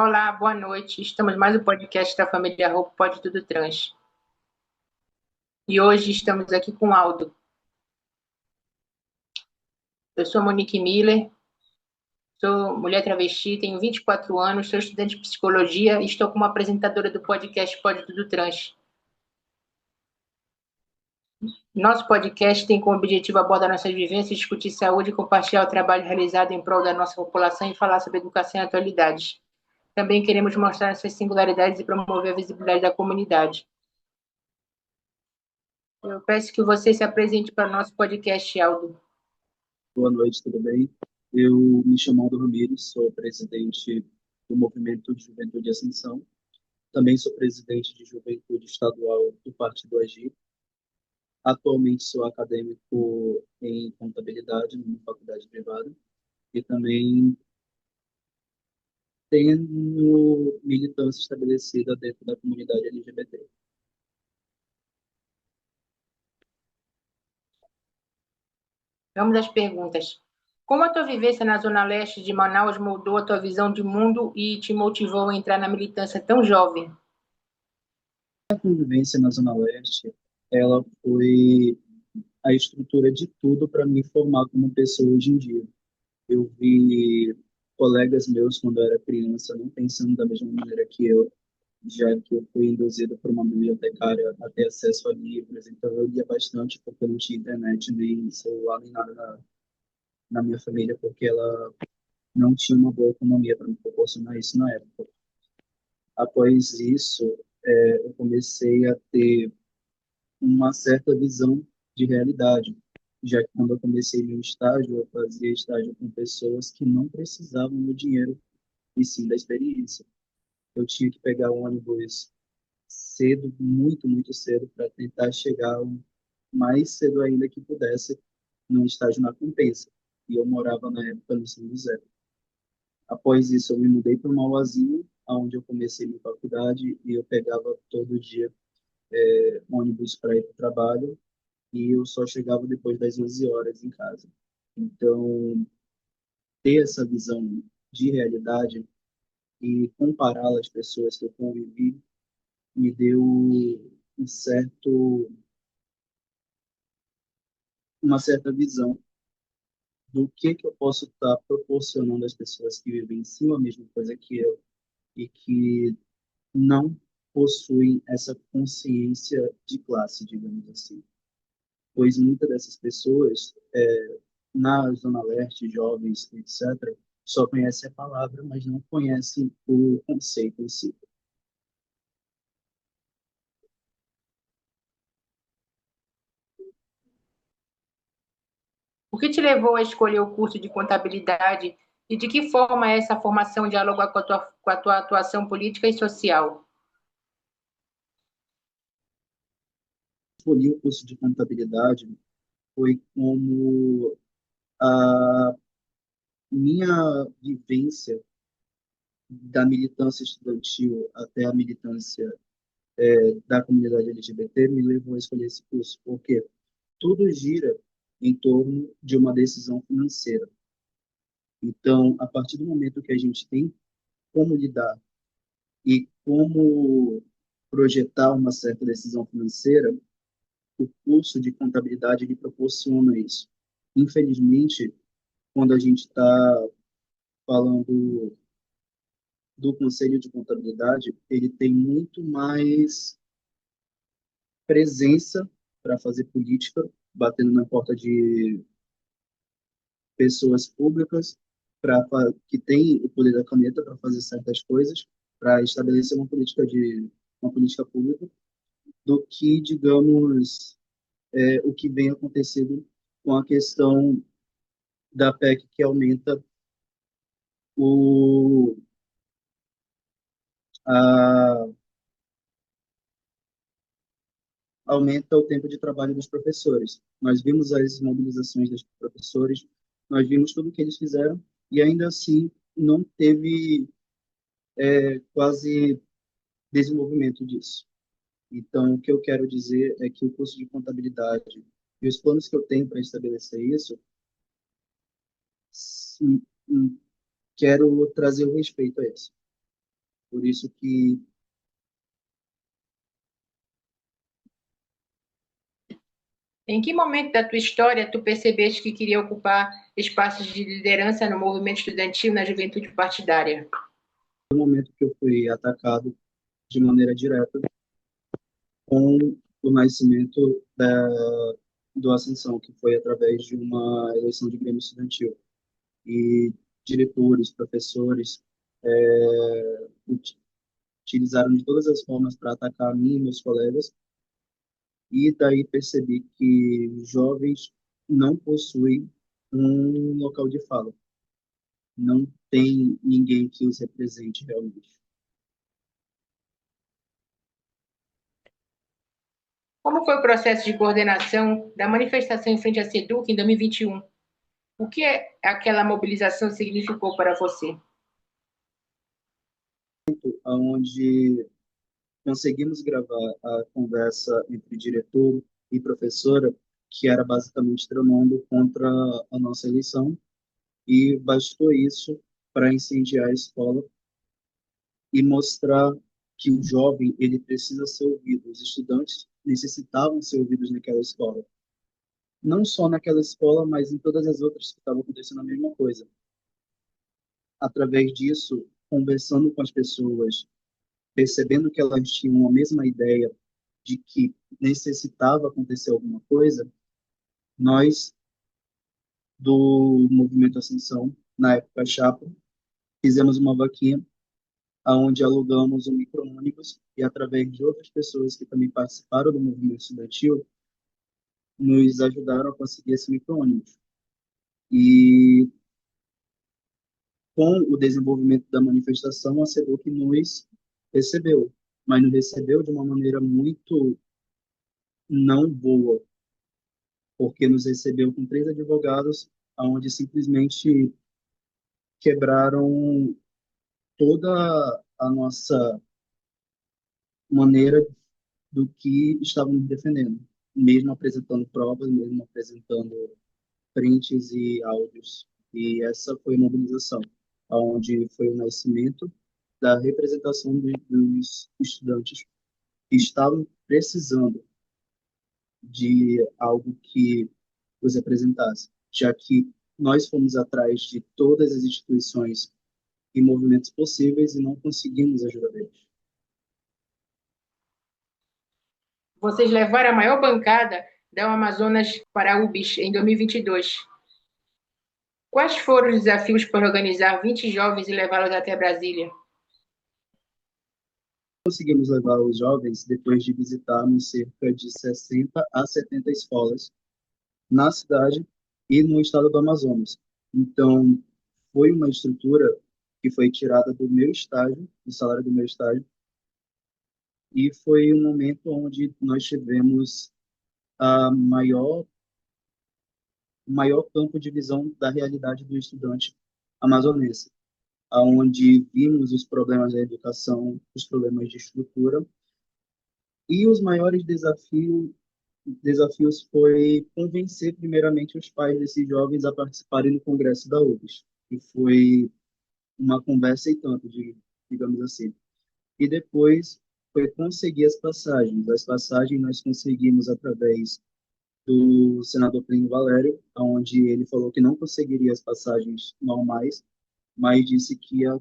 Olá, boa noite. Estamos mais um podcast da família Hope Pode Tudo Trans. E hoje estamos aqui com o Aldo. Eu sou Monique Miller, sou mulher travesti, tenho 24 anos, sou estudante de psicologia e estou como apresentadora do podcast Pode Tudo Trans. Nosso podcast tem como objetivo abordar nossas vivências, discutir saúde, compartilhar o trabalho realizado em prol da nossa população e falar sobre educação e atualidades. Também queremos mostrar nossas singularidades e promover a visibilidade da comunidade. Eu peço que você se apresente para o nosso podcast, Aldo. Boa noite, tudo bem? Eu me chamo Aldo Ramires, sou presidente do Movimento de Juventude e Ascensão. Também sou presidente de Juventude Estadual do Partido Agir. Atualmente sou acadêmico em contabilidade numa faculdade privada e também tenho militância estabelecida dentro da comunidade LGBT. Vamos às perguntas. Como a tua vivência na Zona Leste de Manaus mudou a tua visão de mundo e te motivou a entrar na militância tão jovem? A convivência na Zona Leste, ela foi a estrutura de tudo para me formar como pessoa hoje em dia. Eu vi colegas meus, quando eu era criança, não pensando da mesma maneira que eu, já que eu fui induzido por uma bibliotecária a ter acesso a livros, então eu lia bastante, porque eu não tinha internet, nem celular, nem nada na minha família, porque ela não tinha uma boa economia para me proporcionar isso na época. Após isso, eu comecei a ter uma certa visão de realidade, já que quando eu comecei meu estágio, eu fazia estágio com pessoas que não precisavam do dinheiro e sim da experiência. Eu tinha que pegar o ônibus cedo, muito, muito cedo, para tentar chegar o mais cedo ainda que pudesse num estágio na Compensa. E eu morava na época no São José. Após isso, eu me mudei para Mauazinho, onde eu comecei minha faculdade e eu pegava todo dia ônibus para ir para o trabalho e eu só chegava depois das 11 horas em casa. Então, ter essa visão de realidade e compará-la às pessoas que eu convivi me deu um certo, uma certa visão do que eu posso estar proporcionando às pessoas que vivenciam a mesma coisa que eu e que não possuem essa consciência de classe, digamos assim. Pois muitas dessas pessoas, na Zona Leste, jovens, etc., só conhecem a palavra, mas não conhecem o conceito em si. O que te levou a escolher o curso de contabilidade e de que forma essa formação dialoga com a tua atuação política e social? Escolhi o curso de contabilidade foi como a minha vivência da militância estudantil até a militância da comunidade LGBT me levou a escolher esse curso, porque tudo gira em torno de uma decisão financeira. Então, a partir do momento que a gente tem como lidar e como projetar uma certa decisão financeira, o curso de contabilidade ele proporciona isso. Infelizmente, quando a gente está falando do Conselho de Contabilidade, ele tem muito mais presença para fazer política, batendo na porta de pessoas públicas que têm o poder da caneta para fazer certas coisas, para estabelecer uma política pública, do que, digamos, o que vem acontecendo com a questão da PEC que o, a, aumenta o tempo de trabalho dos professores. Nós vimos as mobilizações dos professores, nós vimos tudo o que eles fizeram e ainda assim não teve quase desenvolvimento disso. Então, o que eu quero dizer é que o curso de contabilidade e os planos que eu tenho para estabelecer isso, sim, quero trazer o respeito a isso. Por isso que Em que momento da tua história tu percebeste que queria ocupar espaços de liderança no movimento estudantil na juventude partidária? no momento que eu fui atacado de maneira direta com o nascimento do Ascensão, que foi através de uma eleição de Grêmio Estudantil. E diretores, professores, utilizaram de todas as formas para atacar a mim e meus colegas, e daí percebi que jovens não possuem um local de fala, não tem ninguém que os represente realmente. Como foi o processo de coordenação da manifestação em frente à SEDUC em 2021? O que aquela mobilização significou para você? Onde conseguimos gravar a conversa entre diretor e professora, que era basicamente tramando contra a nossa eleição, e bastou isso para incendiar a escola e mostrar que o jovem ele precisa ser ouvido. Os estudantes necessitavam ser ouvidos naquela escola. Não só naquela escola, mas em todas as outras que estavam acontecendo a mesma coisa. Através disso, conversando com as pessoas, percebendo que elas tinham a mesma ideia de que necessitava acontecer alguma coisa, nós, do Movimento Ascensão, na época Chapa, fizemos uma vaquinha onde alugamos um micro-ônibus e, através de outras pessoas que também participaram do movimento estudantil, nos ajudaram a conseguir esse micro-ônibus. E, com o desenvolvimento da manifestação, a SEDUC nos recebeu, mas nos recebeu de uma maneira muito não boa, porque nos recebeu com 3 advogados, onde simplesmente quebraram toda a nossa maneira do que estávamos defendendo, mesmo apresentando provas, mesmo apresentando prints e áudios. E essa foi a mobilização, onde foi o nascimento da representação dos estudantes que estavam precisando de algo que os representasse, já que nós fomos atrás de todas as instituições e movimentos possíveis e não conseguimos ajudar deles. Vocês levaram a maior bancada da Amazonas para a UBS em 2022. Quais foram os desafios para organizar 20 jovens e levá-los até Brasília? Conseguimos levar os jovens depois de visitarmos cerca de 60 a 70 escolas na cidade e no estado do Amazonas. Então, foi uma estrutura que foi tirada do meu estágio, do salário do meu estágio, e foi um momento onde nós tivemos a maior campo de visão da realidade do estudante amazonense, aonde vimos os problemas da educação, os problemas de estrutura, e os maiores desafios foi convencer primeiramente os pais desses jovens a participarem do congresso da UFES, que foi uma conversa e tanto, digamos assim. E depois foi conseguir as passagens. As passagens nós conseguimos através do senador Plínio Valério, onde ele falou que não conseguiria as passagens normais, mas disse que ia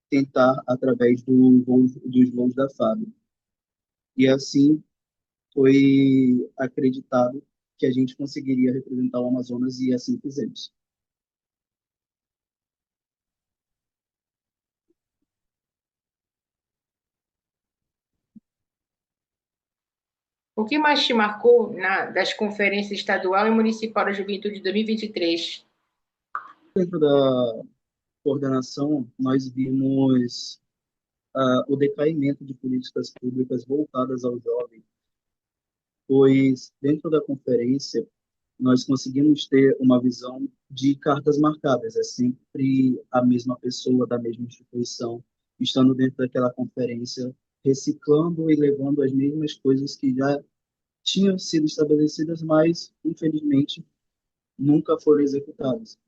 tentar através dos voos da FAB. E assim foi acreditado que a gente conseguiria representar o Amazonas e assim fizemos. O que mais te marcou das conferências estadual e municipal da Juventude de 2023? Dentro da coordenação, nós vimos o decaimento de políticas públicas voltadas ao jovem, pois dentro da conferência nós conseguimos ter uma visão de cartas marcadas, é sempre a mesma pessoa da mesma instituição estando dentro daquela conferência, reciclando e levando as mesmas coisas que já tinham sido estabelecidas, mas infelizmente nunca foram executadas.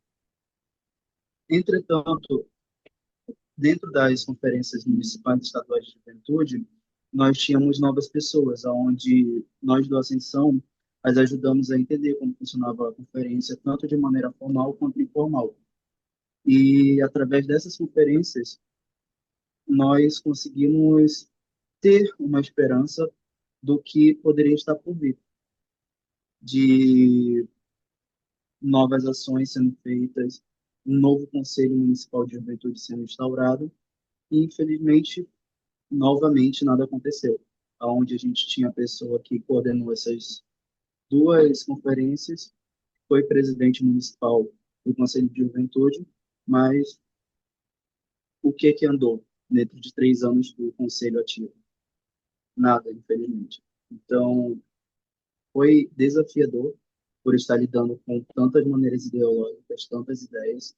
Entretanto, dentro das conferências municipais e estaduais de juventude, nós tínhamos novas pessoas, onde nós do Ascensão as ajudamos a entender como funcionava a conferência, tanto de maneira formal quanto informal. E através dessas conferências, nós conseguimos ter uma esperança do que poderia estar por vir, de novas ações sendo feitas, um novo Conselho Municipal de Juventude sendo instaurado, e infelizmente, novamente, nada aconteceu. Onde a gente tinha a pessoa que coordenou essas duas conferências, foi presidente municipal do Conselho de Juventude, mas o que que andou dentro de 3 anos do Conselho ativo? Nada, infelizmente. Então, foi desafiador por estar lidando com tantas maneiras ideológicas, tantas ideias,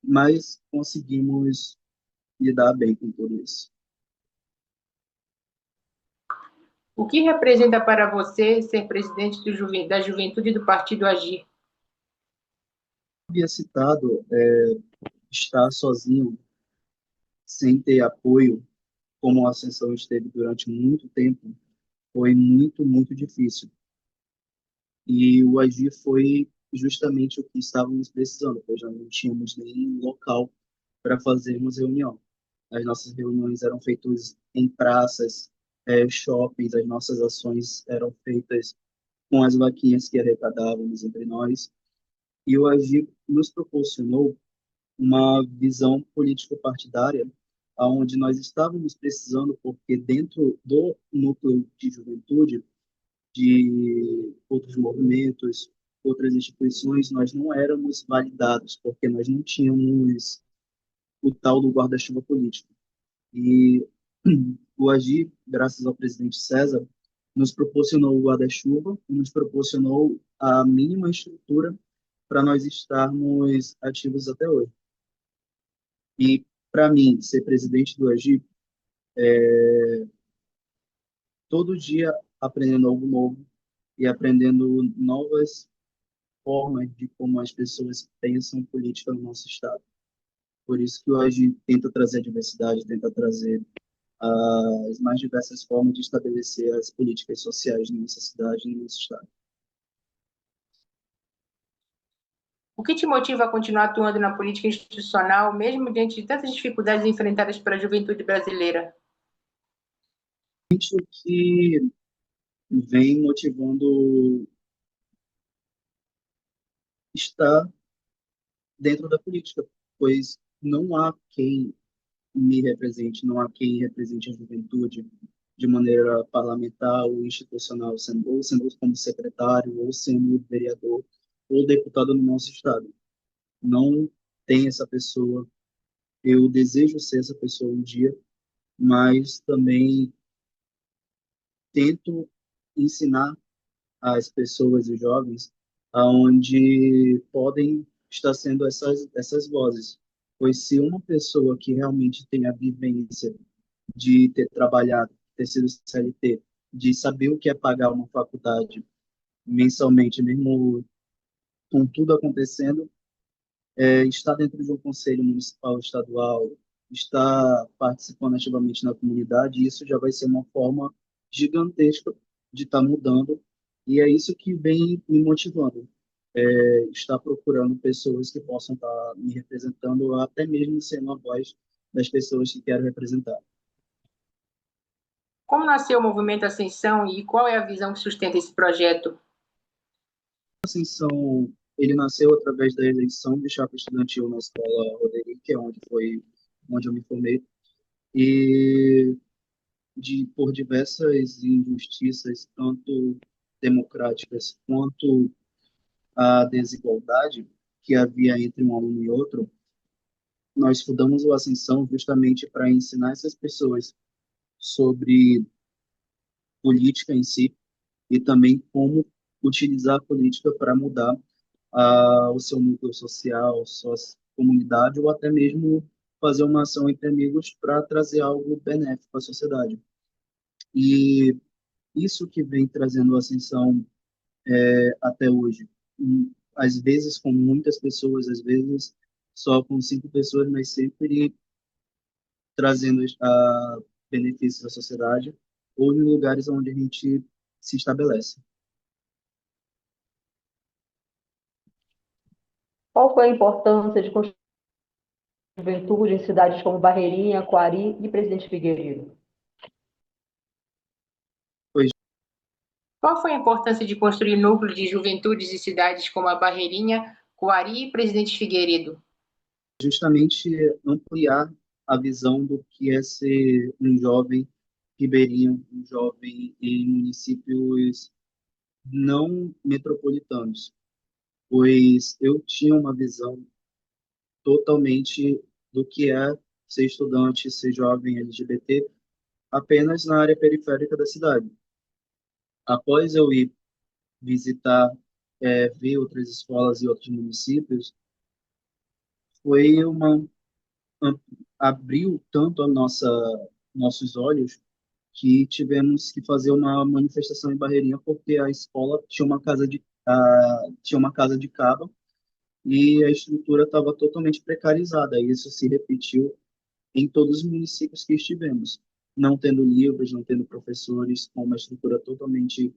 mas conseguimos lidar bem com tudo isso. O que representa para você ser presidente da juventude do Partido Agir? Havia citado, estar sozinho, sem ter apoio, como a Ascensão esteve durante muito tempo, foi muito, muito difícil. E o Agir foi justamente o que estávamos precisando, pois já não tínhamos nem local para fazermos reunião. As nossas reuniões eram feitas em praças, shoppings, as nossas ações eram feitas com as vaquinhas que arrecadávamos entre nós. E o Agir nos proporcionou uma visão político-partidária, onde nós estávamos precisando, porque dentro do núcleo de juventude, de outros movimentos, outras instituições, nós não éramos validados, porque nós não tínhamos o tal do guarda-chuva político. E o Agir, graças ao presidente César, nos proporcionou o guarda-chuva e nos proporcionou a mínima estrutura para nós estarmos ativos até hoje. E, para mim, ser presidente do Agir, todo dia aprendendo algo novo e aprendendo novas formas de como as pessoas pensam política no nosso estado. Por isso que hoje tenta trazer a diversidade, tenta trazer as mais diversas formas de estabelecer as políticas sociais na nossa cidade e no nosso estado. O que te motiva a continuar atuando na política institucional, mesmo diante de tantas dificuldades enfrentadas pela juventude brasileira? Isso que vem motivando estar dentro da política, pois não há quem me represente, não há quem represente a juventude de maneira parlamentar ou institucional, ou sendo como secretário, ou sendo vereador, ou deputado no nosso estado. Não tem essa pessoa. Eu desejo ser essa pessoa um dia, mas também tento ensinar as pessoas e jovens aonde podem estar sendo essas vozes. Pois se uma pessoa que realmente tem a vivência de ter trabalhado, ter sido CLT, de saber o que é pagar uma faculdade mensalmente, mesmo com tudo acontecendo, está dentro de um conselho municipal, estadual, está participando ativamente na comunidade, isso já vai ser uma forma gigantesca de estar mudando, e é isso que vem me motivando, estar procurando pessoas que possam estar me representando, até mesmo sendo a voz das pessoas que quero representar. Como nasceu o movimento Ascensão e qual é a visão que sustenta esse projeto? Ascensão, ele nasceu através da eleição de chapa estudantil na escola Roderick, que é onde foi onde eu me formei, e por diversas injustiças, tanto democráticas quanto a desigualdade que havia entre um aluno e outro, nós fundamos o Ascensão justamente para ensinar essas pessoas sobre política em si e também como utilizar a política para mudar o seu núcleo social, sua comunidade, ou até mesmo fazer uma ação entre amigos para trazer algo benéfico à sociedade. E isso que vem trazendo ascensão até hoje. Às vezes com muitas pessoas, às vezes só com 5 pessoas, mas sempre trazendo benefícios à sociedade ou em lugares onde a gente se estabelece. Qual foi a importância de construir juventude em cidades como Barreirinha, Coari e Presidente Figueiredo? Foi Qual foi a importância de construir núcleos de juventudes em cidades como a Barreirinha, Coari e Presidente Figueiredo? justamente ampliar a visão do que é ser um jovem ribeirinho, um jovem em municípios não metropolitanos, pois eu tinha uma visão totalmente do que é ser estudante, ser jovem LGBT, apenas na área periférica da cidade. Após eu ir visitar, ver outras escolas e outros municípios, foi am- abriu tanto a nossos olhos que tivemos que fazer uma manifestação em Barreirinha porque a escola tinha uma casa de cabo e a estrutura estava totalmente precarizada. E isso se repetiu em todos os municípios que estivemos, não tendo livros, não tendo professores, com uma estrutura totalmente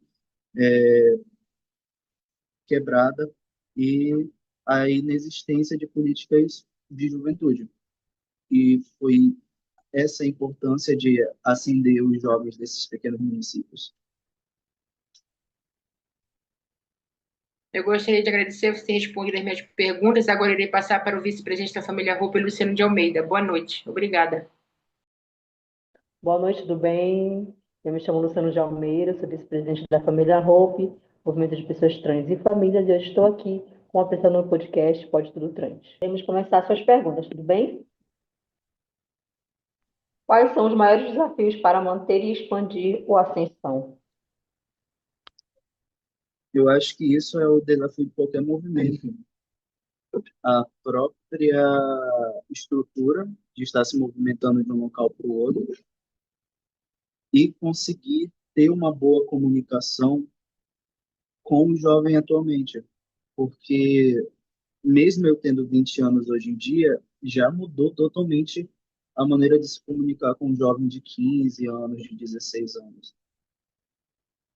quebrada e a inexistência de políticas de juventude. E foi essa a importância de acender os jovens desses pequenos municípios. Eu gostaria de agradecer você ter respondido as minhas perguntas. Agora irei passar para o vice-presidente da família Roupa, Luciano de Almeida. Boa noite. Obrigada. Boa noite, tudo bem? Eu me chamo Luciano de Almeida, sou vice-presidente da família Hope, Movimento de Pessoas Trans e Famílias, e eu estou aqui com a pessoa no podcast Pode Tudo Trans. Vamos começar suas perguntas, tudo bem? Quais são os maiores desafios para manter e expandir o Ascensão? Eu acho que isso é o desafio de qualquer movimento. A própria estrutura de estar se movimentando de um local para o outro e conseguir ter uma boa comunicação com o jovem atualmente. Porque mesmo eu tendo 20 anos hoje em dia, já mudou totalmente a maneira de se comunicar com um jovem de 15 anos, de 16 anos.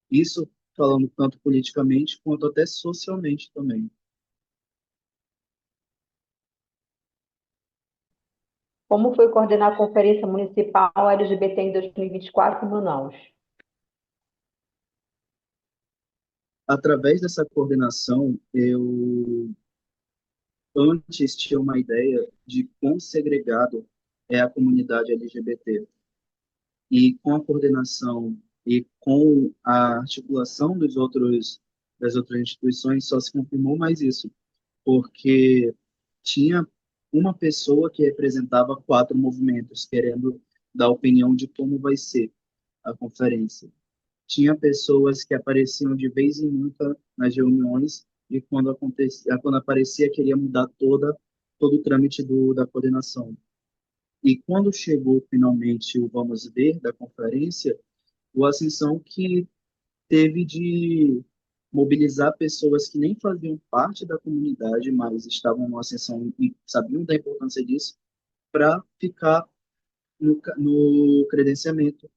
Isso falando tanto politicamente quanto até socialmente também. Como foi coordenar a Conferência Municipal LGBT em 2024 em Manaus? Através dessa coordenação, eu antes tinha uma ideia de quão segregado é a comunidade LGBT. E com a coordenação e com a articulação das outras instituições, só se confirmou mais isso, porque tinha uma pessoa que representava 4 movimentos, querendo dar opinião de como vai ser a conferência. Tinha pessoas que apareciam de vez em nunca nas reuniões e quando aparecia queria mudar todo o trâmite da coordenação. E quando chegou finalmente o vamos ver da conferência, o Ascensão que teve de mobilizar pessoas que nem faziam parte da comunidade, mas estavam no Ascensão e sabiam da importância disso, para ficar no credenciamento,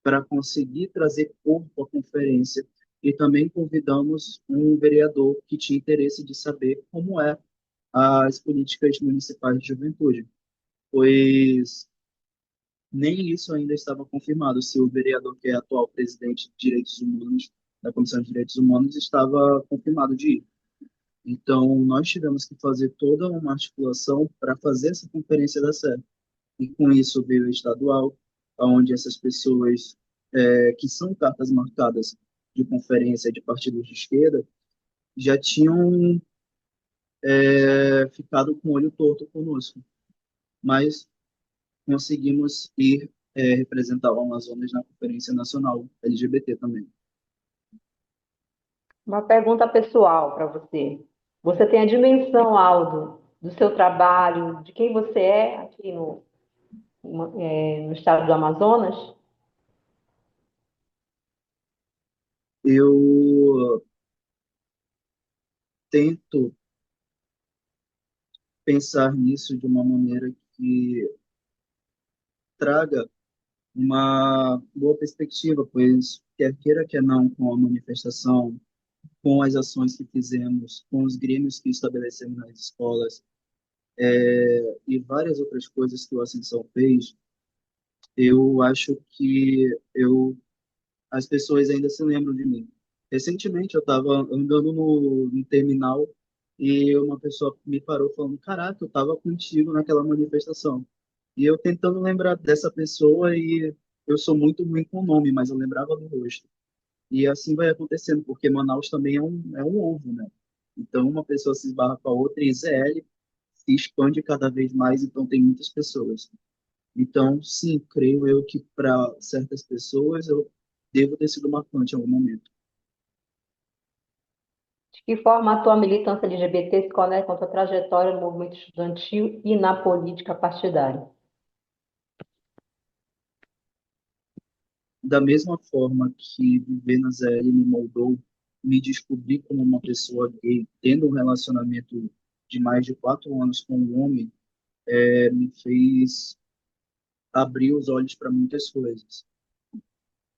para conseguir trazer corpo à conferência. E também convidamos um vereador que tinha interesse de saber como é as políticas municipais de juventude, pois nem isso ainda estava confirmado, se o vereador que é atual presidente de Direitos Humanos, da Comissão de Direitos Humanos, estava confirmado de ir. Então, nós tivemos que fazer toda uma articulação para fazer essa conferência dar certo. E com isso veio o estadual, onde essas pessoas que são cartas marcadas de conferência de partidos de esquerda já tinham ficado com o olho torto conosco, mas conseguimos ir representar o Amazonas na Conferência Nacional LGBT também. Uma pergunta pessoal para você. Você tem a dimensão, Aldo, do seu trabalho, de quem você é aqui no estado do Amazonas? Eu tento pensar nisso de uma maneira que traga uma boa perspectiva, pois quer queira, quer não, com a manifestação, com as ações que fizemos, com os grêmios que estabelecemos nas escolas, e várias outras coisas que o Ascensão fez, eu acho que as pessoas ainda se lembram de mim. Recentemente eu estava andando no terminal e uma pessoa me parou falando, caraca, eu estava contigo naquela manifestação. E eu tentando lembrar dessa pessoa e eu sou muito ruim com o nome, mas eu lembrava do rosto. E assim vai acontecendo, porque Manaus também é um ovo, né? Então uma pessoa se esbarra com a outra e ZL se expande cada vez mais, então tem muitas pessoas. Então, sim, creio eu que para certas pessoas eu devo ter sido marcante em algum momento. De que forma a tua militância LGBT se conecta com a tua trajetória no movimento estudantil e na política partidária? Da mesma forma que viver na ZL me moldou, me descobrir como uma pessoa gay, tendo um relacionamento de mais de 4 anos com um homem, me fez abrir os olhos para muitas coisas,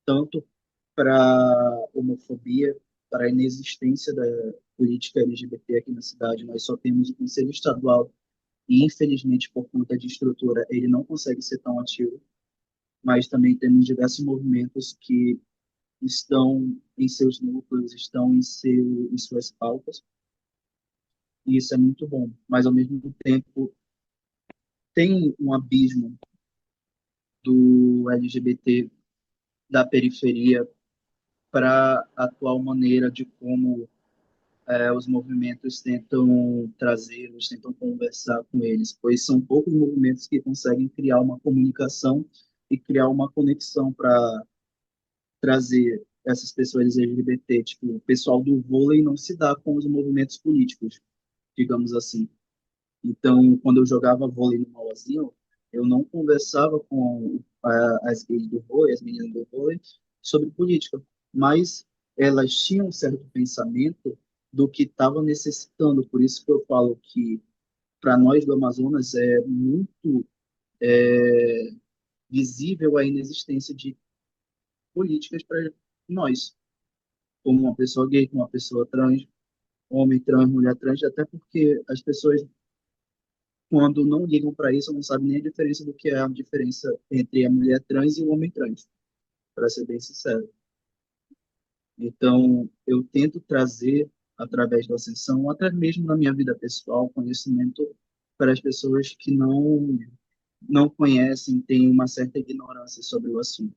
tanto para homofobia, para a inexistência da política LGBT aqui na cidade. Nós só temos o Conselho Estadual e, infelizmente, por conta de estrutura, ele não consegue ser tão ativo, mas também temos diversos movimentos que estão em seus núcleos, estão em suas pautas, e isso é muito bom. Mas, ao mesmo tempo, tem um abismo do LGBT da periferia para a atual maneira de como os movimentos tentam trazê-los, tentam conversar com eles, pois são poucos movimentos que conseguem criar uma comunicação e criar uma conexão para trazer essas pessoas LGBT. Tipo, o pessoal do vôlei não se dá com os movimentos políticos, digamos assim. Então, quando eu jogava vôlei no Mauazinho, eu não conversava com as gays do vôlei, as meninas do vôlei, sobre política, mas elas tinham um certo pensamento do que estava necessitando. Por isso que eu falo que, para nós do Amazonas, é muito visível a inexistência de políticas para nós, como uma pessoa gay, como uma pessoa trans, homem trans, mulher trans, até porque as pessoas quando não ligam para isso, não sabem nem a diferença do que é a diferença entre a mulher trans e o homem trans, para ser bem sincero. Então, eu tento trazer, através da Ascensão, até mesmo na minha vida pessoal, conhecimento para as pessoas que não conhecem, têm uma certa ignorância sobre o assunto.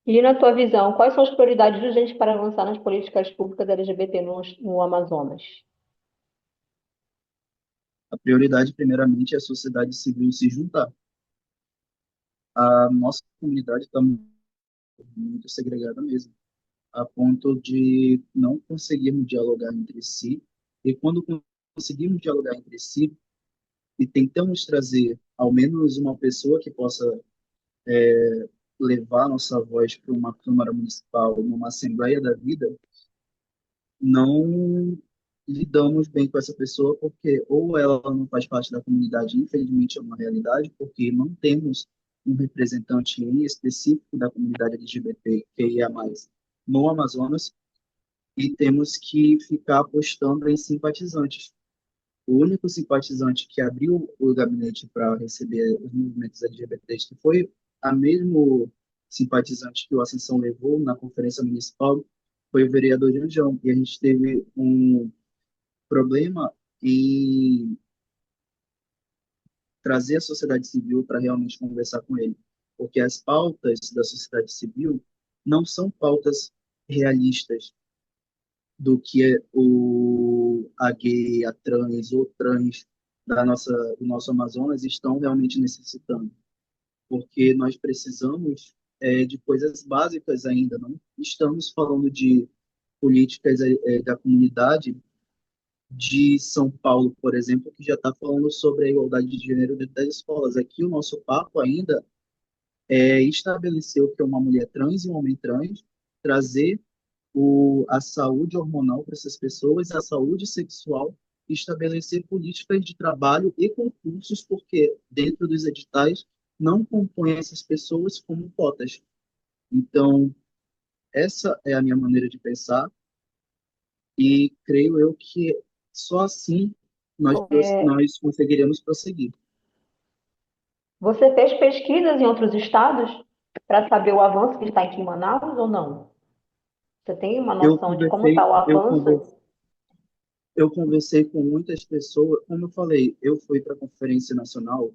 E, na tua visão, quais são as prioridades urgentes para avançar nas políticas públicas LGBT no Amazonas? A prioridade, primeiramente, é a sociedade civil se juntar. A nossa comunidade está muito segregada mesmo, a ponto de não conseguirmos dialogar entre si. E quando conseguimos dialogar entre si e tentamos trazer ao menos uma pessoa que possa levar nossa voz para uma Câmara Municipal, numa Assembleia da Vida, não lidamos bem com essa pessoa porque ou ela não faz parte da comunidade, infelizmente é uma realidade, porque não temos um representante em específico da comunidade LGBT que ia mais no Amazonas, e temos que ficar apostando em simpatizantes. O único simpatizante que abriu o gabinete para receber os movimentos LGBTs, que foi a mesmo simpatizante que o Ascensão levou na conferência municipal, foi o vereador Janjão. E a gente teve um problema em trazer a sociedade civil para realmente conversar com ele, porque as pautas da sociedade civil não são pautas realistas do que é a gay, a trans ou trans do nosso Amazonas estão realmente necessitando, porque nós precisamos de coisas básicas ainda, não estamos falando de políticas da comunidade de São Paulo, por exemplo, que já está falando sobre a igualdade de gênero dentro das escolas. Aqui o nosso papo ainda é estabelecer o que é uma mulher trans e um homem trans, trazer a saúde hormonal para essas pessoas, a saúde sexual estabelecer políticas de trabalho e concursos, porque dentro dos editais não compõem essas pessoas como cotas. Então, essa é a minha maneira de pensar e creio eu que só assim É, nós conseguiremos prosseguir. você fez pesquisas em outros estados para saber o avanço que está aqui em Manaus ou não? Você tem uma Eu noção de como está conversei, o avanço? eu conversei com muitas pessoas, como eu falei, eu fui para a Conferência Nacional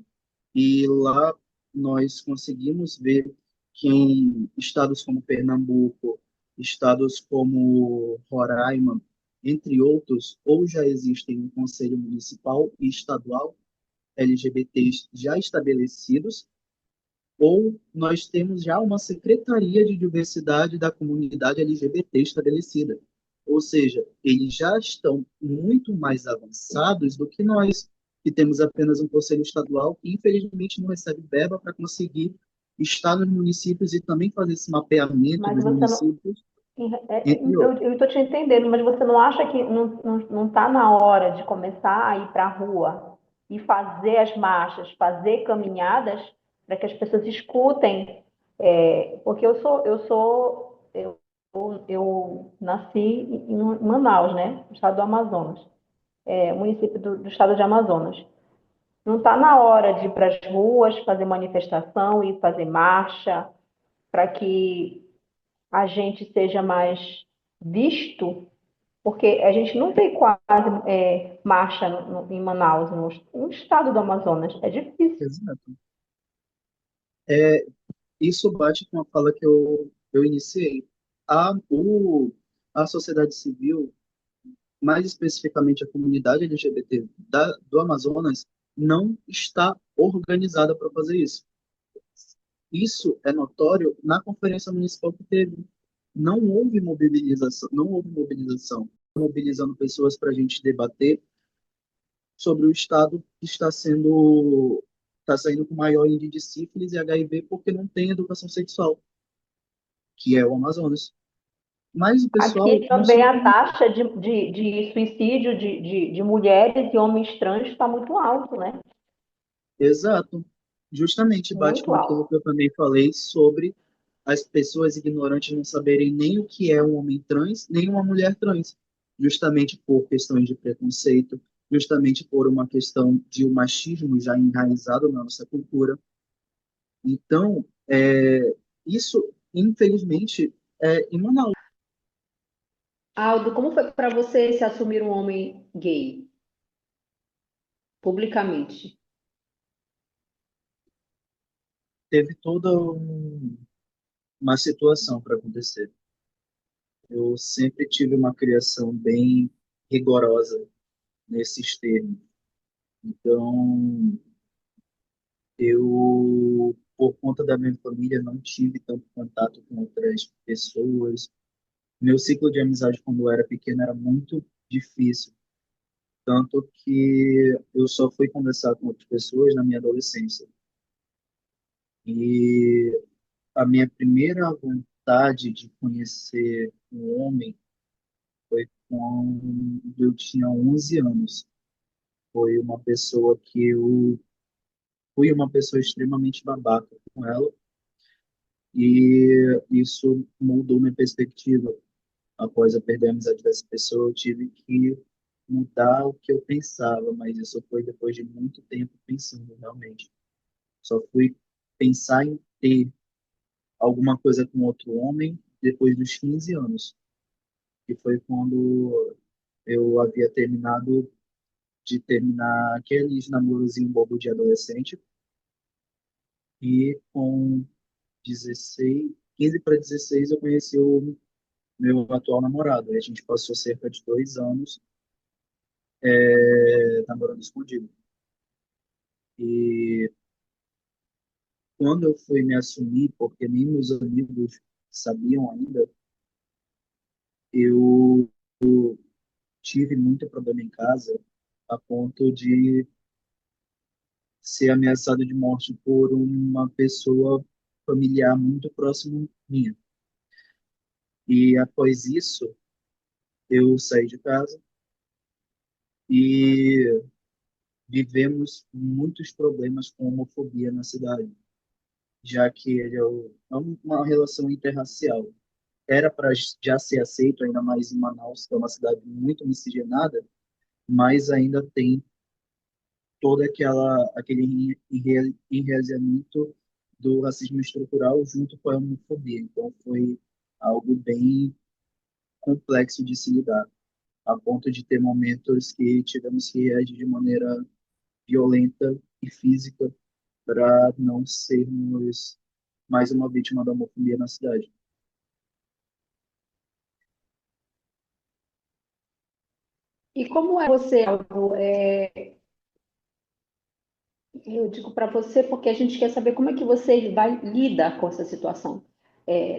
e lá nós conseguimos ver que em estados como Pernambuco, estados como Roraima, entre outros, ou já existem um conselho municipal e estadual LGBTs já estabelecidos, ou nós temos já uma Secretaria de Diversidade da Comunidade LGBT estabelecida. Ou seja, eles já estão muito mais avançados do que nós, que temos apenas um conselho estadual que, infelizmente, não recebe verba para conseguir estar nos municípios e também fazer esse mapeamento Mas dos você não. municípios, entre outros. Eu estou te entendendo, mas você não acha que não está na hora de começar a ir para a rua e fazer as marchas, fazer caminhadas para que as pessoas escutem? Porque eu nasci em Manaus, né? No estado do Amazonas, município do estado de Amazonas. Não está na hora de ir para as ruas, fazer manifestação e fazer marcha para que a gente seja mais visto, porque a gente não tem quase marcha em Manaus, no estado do Amazonas. É difícil. Exato. É, isso bate com a fala que eu iniciei. A sociedade civil, mais especificamente a comunidade LGBT do Amazonas, não está organizada para fazer isso. Isso é notório na conferência municipal que teve. Não houve mobilização, mobilizando pessoas para a gente debater sobre o estado que está saindo com maior índice de sífilis e HIV porque não tem educação sexual, que é o Amazonas. Mas o pessoal Aqui não também se a organiza. taxa de suicídio de mulheres e homens trans está muito alto, né? Exato. Justamente bate Muito com aquilo alto. que eu também falei sobre as pessoas ignorantes não saberem nem o que é um homem trans, nem uma mulher trans, justamente por questões de preconceito, justamente por uma questão de um machismo já enraizado na nossa cultura. Então, isso, infelizmente, em Manaus Aldo, como foi para você se assumir um homem gay, publicamente? teve toda uma situação para acontecer. Eu sempre tive uma criação bem rigorosa nesses termos. Então, eu, por conta da minha família, não tive tanto contato com outras pessoas. Meu ciclo de amizade quando eu era pequeno era muito difícil, tanto que eu só fui conversar com outras pessoas na minha adolescência. E a minha primeira vontade de conhecer um homem foi quando eu tinha 11 anos. Foi uma pessoa que eu fui uma pessoa extremamente babaca com ela e isso mudou minha perspectiva. Após eu perder a amizade dessa pessoa, eu tive que mudar o que eu pensava, mas isso foi depois de muito tempo pensando realmente. Só fui pensar em ter alguma coisa com outro homem depois dos 15 anos, que foi quando eu havia terminar aqueles namorozinho bobo de adolescente e com 16, 15 para 16 eu conheci o meu atual namorado. E a gente passou cerca de 2 anos namorando escondido. E quando eu fui me assumir, porque nem meus amigos sabiam ainda, eu tive muito problema em casa, a ponto de ser ameaçado de morte por uma pessoa familiar muito próxima minha. E após isso, eu saí de casa, e vivemos muitos problemas com homofobia na cidade, já que é uma relação interracial. Era para já ser aceito, ainda mais em Manaus, que é uma cidade muito miscigenada, mas ainda tem todo aquele enraizamento do racismo estrutural junto com a homofobia. Então, foi algo bem complexo de se lidar, a ponto de ter momentos que tivemos que reagir de maneira violenta e física para não sermos mais uma vítima da homofobia na cidade. E como é você, Alvo, eu digo para você porque a gente quer saber como é que você vai lidar com essa situação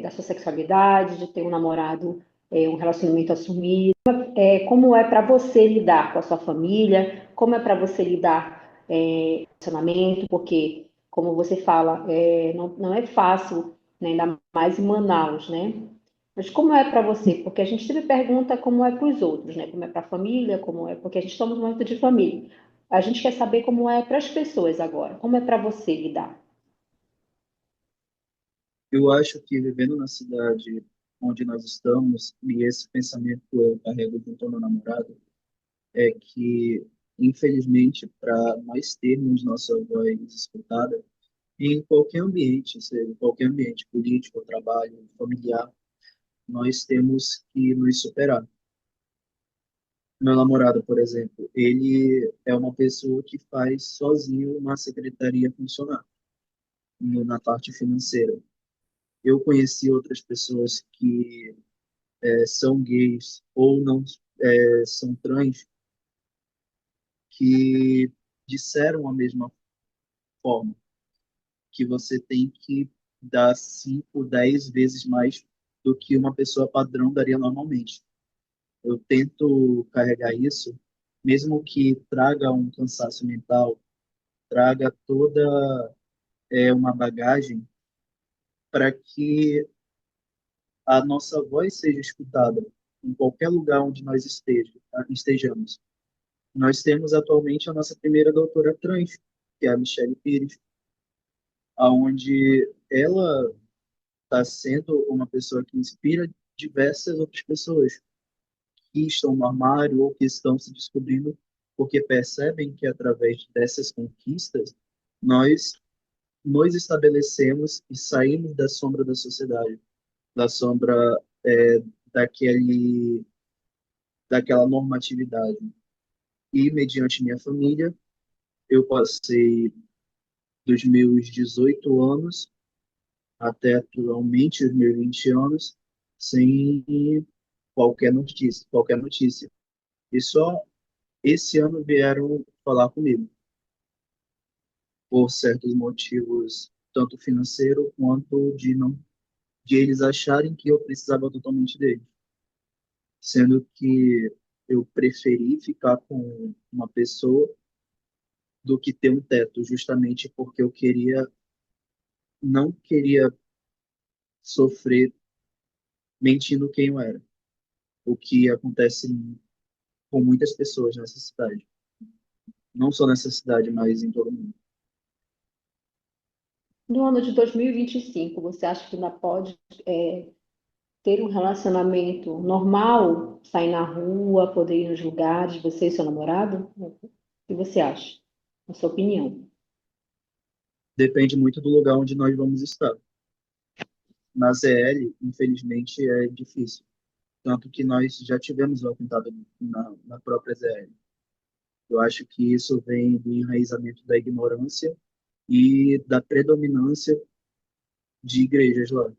da sua sexualidade, de ter um namorado, um relacionamento assumido. Como é para você lidar com a sua família? Como é para você lidar com o relacionamento? Porque, como você fala, não é fácil, né, ainda mais em Manaus, né? Mas como é para você? Porque a gente sempre pergunta como é para os outros, né? Como é para a família, como é, porque a gente somos muito de família. A gente quer saber como é para as pessoas agora, como é para você lidar. Eu acho que vivendo na cidade onde nós estamos, e esse pensamento que eu carrego junto ao meu namorado, é que, infelizmente, para nós termos nossa voz escutada, em qualquer ambiente, seja em qualquer ambiente político, trabalho, familiar, nós temos que nos superar. Meu namorado, por exemplo, ele é uma pessoa que faz sozinho uma secretaria funcionar na parte financeira. Eu conheci outras pessoas que são gays ou não são trans que disseram a mesma forma, que você tem que dar 5, 10 vezes mais do que uma pessoa padrão daria normalmente. Eu tento carregar isso, mesmo que traga um cansaço mental, traga toda uma bagagem para que a nossa voz seja escutada em qualquer lugar onde nós estejamos. Nós temos atualmente a nossa primeira doutora trans, que é a Michelle Pires, aonde ela está sendo uma pessoa que inspira diversas outras pessoas que estão no armário ou que estão se descobrindo, porque percebem que através dessas conquistas nós nos estabelecemos e saímos da sombra da sociedade, da sombra é, daquele, daquela normatividade. E mediante minha família, eu passei dos meus 18 anos até atualmente os meus 20 anos sem qualquer notícia, qualquer notícia. E só esse ano vieram falar comigo, por certos motivos, tanto financeiro quanto de não de eles acharem que eu precisava totalmente deles, sendo que eu preferi ficar com uma pessoa do que ter um teto, justamente porque eu não queria sofrer mentindo quem eu era, o que acontece com muitas pessoas nessa cidade, não só nessa cidade, mas em todo mundo. No ano de 2025, você acha que ainda pode ter um relacionamento normal, sair na rua, poder ir nos lugares, você e seu namorado? O que você acha? Na sua opinião? Depende muito do lugar onde nós vamos estar. Na ZL, infelizmente, é difícil. Tanto que nós já tivemos o atentado na própria ZL. Eu acho que isso vem do enraizamento da ignorância e da predominância de igrejas lá,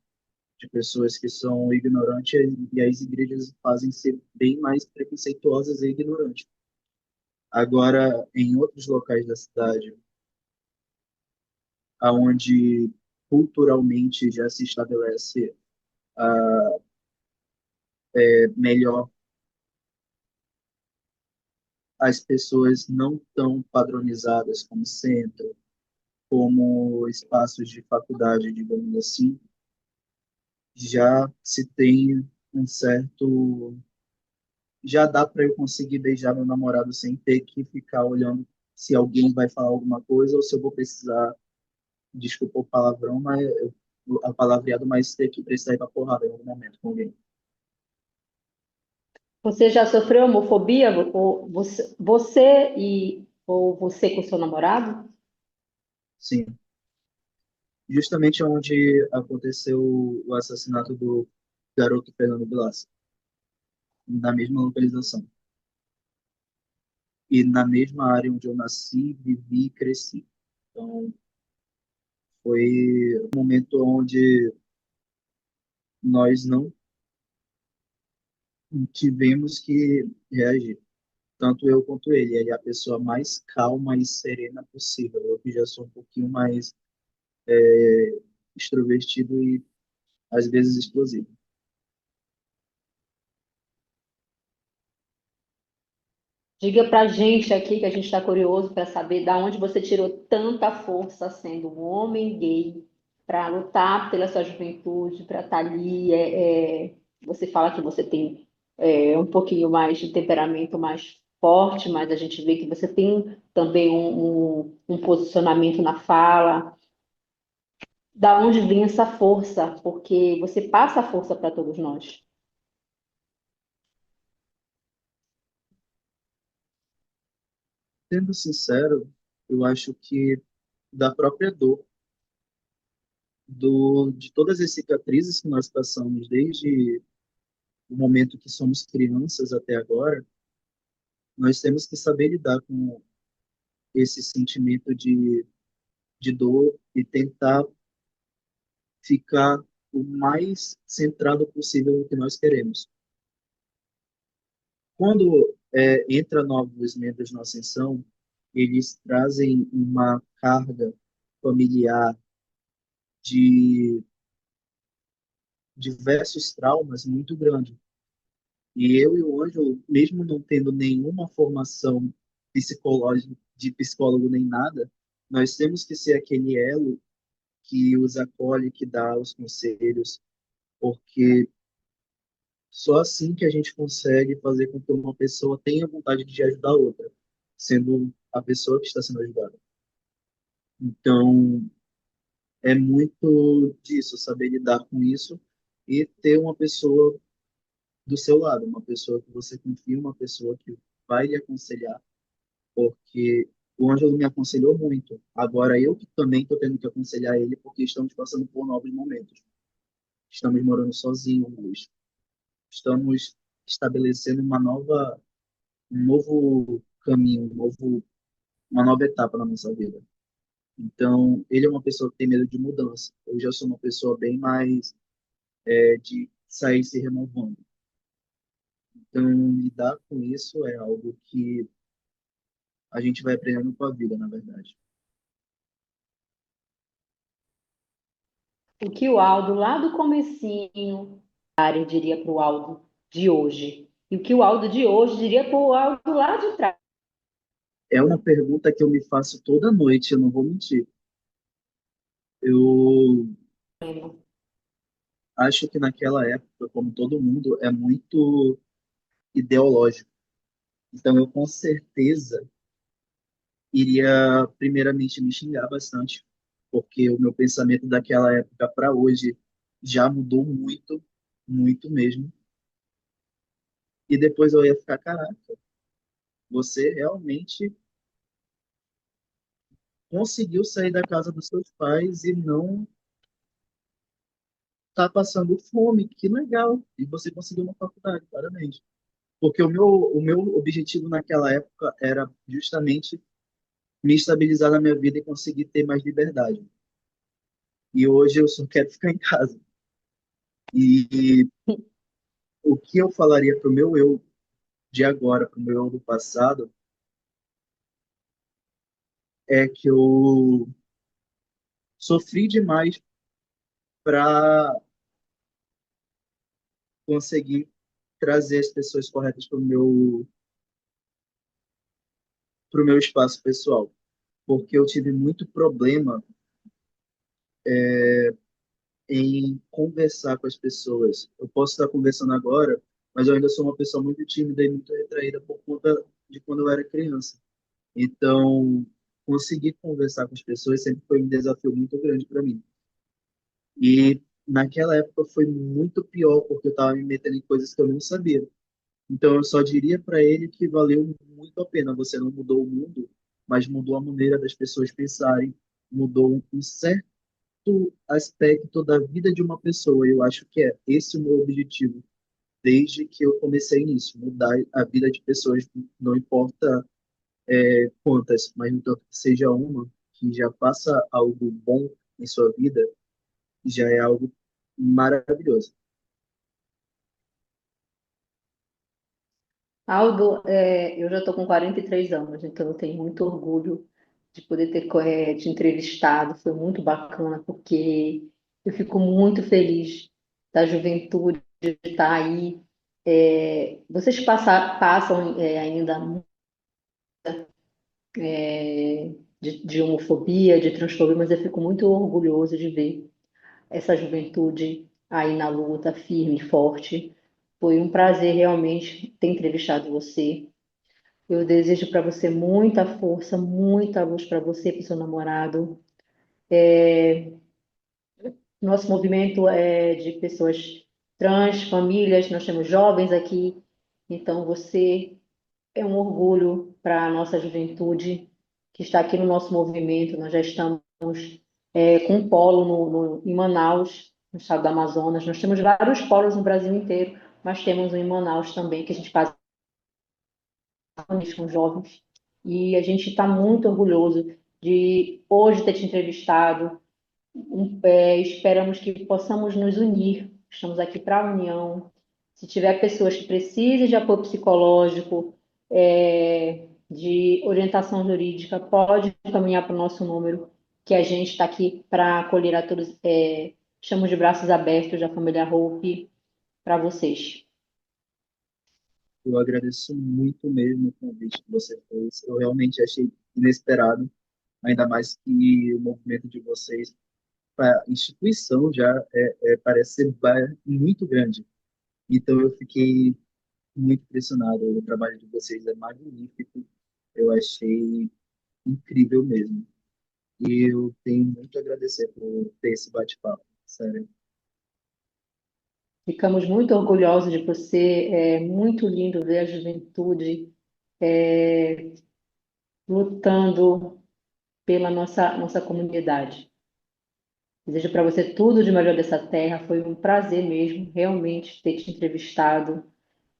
de pessoas que são ignorantes e as igrejas fazem ser bem mais preconceituosas e ignorantes. Agora, em outros locais da cidade, aonde culturalmente já se estabelece melhor, as pessoas não tão padronizadas como centro, como espaços de faculdade, digamos assim, já se tem um certo já dá para eu conseguir beijar meu namorado sem ter que ficar olhando se alguém vai falar alguma coisa ou se eu vou precisar, desculpa o palavrão, mas a palavreado, mas ter que precisar ir pra porrada em algum momento com alguém. Você já sofreu homofobia? Ou você com seu namorado? Sim, justamente onde aconteceu o assassinato do garoto Fernando Vilas, na mesma localização. E na mesma área onde eu nasci, vivi e cresci. Então, foi um momento onde nós não tivemos que reagir. Tanto eu quanto ele. Ele é a pessoa mais calma e serena possível. Eu que já sou um pouquinho mais extrovertido e às vezes explosivo. Diga pra gente aqui, que a gente está curioso para saber da onde você tirou tanta força sendo um homem gay para lutar pela sua juventude, para estar ali. Você fala que você tem um pouquinho mais de temperamento mais forte, mas a gente vê que você tem também um posicionamento na fala. Da onde vem essa força? Porque você passa a força para todos nós. Sendo sincero, eu acho que da própria dor, de todas as cicatrizes que nós passamos desde o momento que somos crianças até agora, nós temos que saber lidar com esse sentimento de dor e tentar ficar o mais centrado possível no que nós queremos. Quando entra novos membros na ascensão, eles trazem uma carga familiar de diversos traumas muito grande. E eu e o Ângelo, mesmo não tendo nenhuma formação psicológica, de psicólogo nem nada, nós temos que ser aquele elo que os acolhe, que dá os conselhos, porque só assim que a gente consegue fazer com que uma pessoa tenha vontade de ajudar a outra, sendo a pessoa que está sendo ajudada. Então, é muito disso, saber lidar com isso e ter uma pessoa do seu lado, uma pessoa que você confia, uma pessoa que vai lhe aconselhar, porque o Ângelo me aconselhou muito. Agora eu que também estou tendo que aconselhar ele, porque estamos passando por novos momentos. Estamos morando sozinhos, estamos estabelecendo um novo caminho, uma nova etapa na nossa vida. Então, ele é uma pessoa que tem medo de mudança. Eu já sou uma pessoa bem mais de sair se renovando. Então, lidar com isso é algo que a gente vai aprendendo com a vida, na verdade. O que o Aldo, lá do comecinho, Ari diria para o Aldo de hoje. E o que o Aldo de hoje diria para o Aldo lá de trás. É uma pergunta que eu me faço toda noite, eu não vou mentir. Eu acho que naquela época, como todo mundo, é muito ideológico. Então, eu com certeza iria, primeiramente, me xingar bastante, porque o meu pensamento daquela época para hoje já mudou muito, muito mesmo. E depois eu ia ficar, caraca, você realmente conseguiu sair da casa dos seus pais e não tá passando fome, que legal. E você conseguiu uma faculdade, parabéns. Porque o meu objetivo naquela época era justamente me estabilizar na minha vida e conseguir ter mais liberdade. E hoje eu só quero ficar em casa. E o que eu falaria para o meu eu de agora, para o meu eu do passado, é que eu sofri demais para conseguir trazer as pessoas corretas para o meu espaço pessoal. Porque eu tive muito problema em conversar com as pessoas. Eu posso estar conversando agora, mas eu ainda sou uma pessoa muito tímida e muito retraída por conta de quando eu era criança. Então, conseguir conversar com as pessoas sempre foi um desafio muito grande para mim. E naquela época foi muito pior, porque eu estava me metendo em coisas que eu não sabia. Então, eu só diria para ele que valeu muito a pena. Você não mudou o mundo, mas mudou a maneira das pessoas pensarem, mudou um certo aspecto da vida de uma pessoa. Eu acho que é esse o meu objetivo desde que eu comecei nisso, mudar a vida de pessoas, não importa quantas, mas no tanto que seja uma que já faça algo bom em sua vida, já é algo maravilhoso. Aldo, eu já estou com 43 anos, então eu tenho muito orgulho de poder ter te entrevistado. Foi muito bacana, porque eu fico muito feliz da juventude de estar aí. Vocês passam ainda de homofobia, de transfobia, mas eu fico muito orgulhoso de ver essa juventude aí na luta, firme e forte. Foi um prazer realmente ter entrevistado você. Eu desejo para você muita força, muita luz para você e para o seu namorado. Nosso movimento é de pessoas trans, famílias, nós temos jovens aqui, então você é um orgulho para a nossa juventude que está aqui no nosso movimento. Nós já estamos com um polo em Manaus, no estado do Amazonas. Nós temos vários polos no Brasil inteiro, mas temos um em Manaus também, que a gente faz com jovens. E a gente está muito orgulhoso de hoje ter te entrevistado. Esperamos que possamos nos unir. Estamos aqui para a união. Se tiver pessoas que precisem de apoio psicológico, de orientação jurídica, pode encaminhar para o nosso número, que a gente está aqui para acolher a todos. Estamos de braços abertos da família Hope para vocês. Eu agradeço muito mesmo o convite que você fez. Eu realmente achei inesperado, ainda mais que o movimento de vocês, a instituição já parece ser muito grande. Então eu fiquei muito impressionado. O trabalho de vocês é magnífico. Eu achei incrível mesmo. E eu tenho muito a agradecer por ter esse bate-papo, sério. Ficamos muito orgulhosos de você. É muito lindo ver a juventude lutando pela nossa comunidade. Desejo para você tudo de melhor dessa terra. Foi um prazer mesmo, realmente, ter te entrevistado.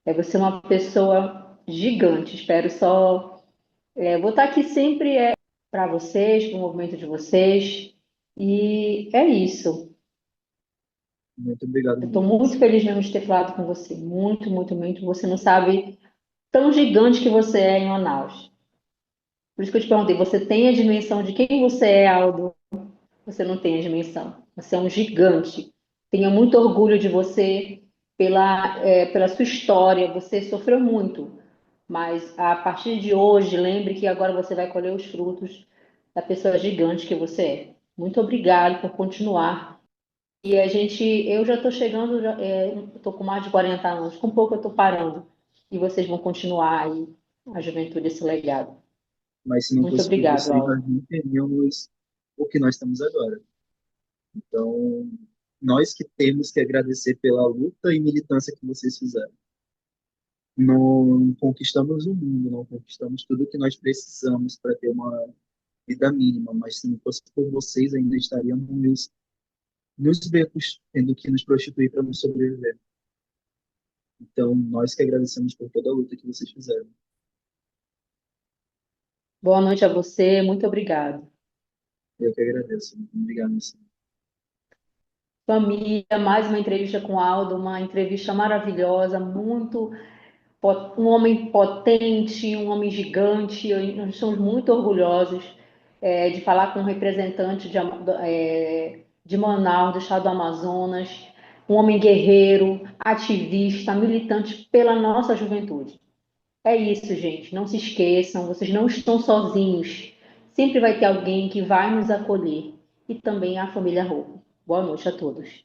Você é uma pessoa gigante. Espero só. Vou estar aqui sempre para vocês, para o movimento de vocês. E é isso. Muito obrigado Eu estou mesmo. muito feliz mesmo de ter falado com você. Muito, muito, muito. Você não sabe tão gigante que você é em Manaus. Por isso que eu te perguntei, você tem a dimensão de quem você é, Aldo? Você não tem a dimensão. Você é um gigante. Tenha muito orgulho de você pela sua história. Você sofreu muito, mas a partir de hoje, lembre que agora você vai colher os frutos da pessoa gigante que você é. Muito obrigado por continuar. E eu já estou chegando, estou com mais de 40 anos, com pouco eu estou parando. E vocês vão continuar aí, a juventude, esse legado. Mas se não Muito fosse por obrigado, vocês, Aldo. nós não teríamos o que nós temos agora. Então, nós que temos que agradecer pela luta e militância que vocês fizeram. Não conquistamos o mundo, não conquistamos tudo que nós precisamos para ter uma vida mínima, mas se não fosse por vocês, ainda estaríamos nos becos, tendo que nos prostituir para nos sobreviver. Então, nós que agradecemos por toda a luta que vocês fizeram. Boa noite a você, muito obrigado. Eu que agradeço. Obrigado, senhor. Família, mais uma entrevista com o Aldo, uma entrevista maravilhosa, um homem potente, um homem gigante. Nós estamos muito orgulhosos de falar com um representante de Manaus, do estado do Amazonas, um homem guerreiro, ativista, militante pela nossa juventude. É isso, gente. Não se esqueçam, vocês não estão sozinhos. Sempre vai ter alguém que vai nos acolher. E também a família Roupa. Boa noite a todos.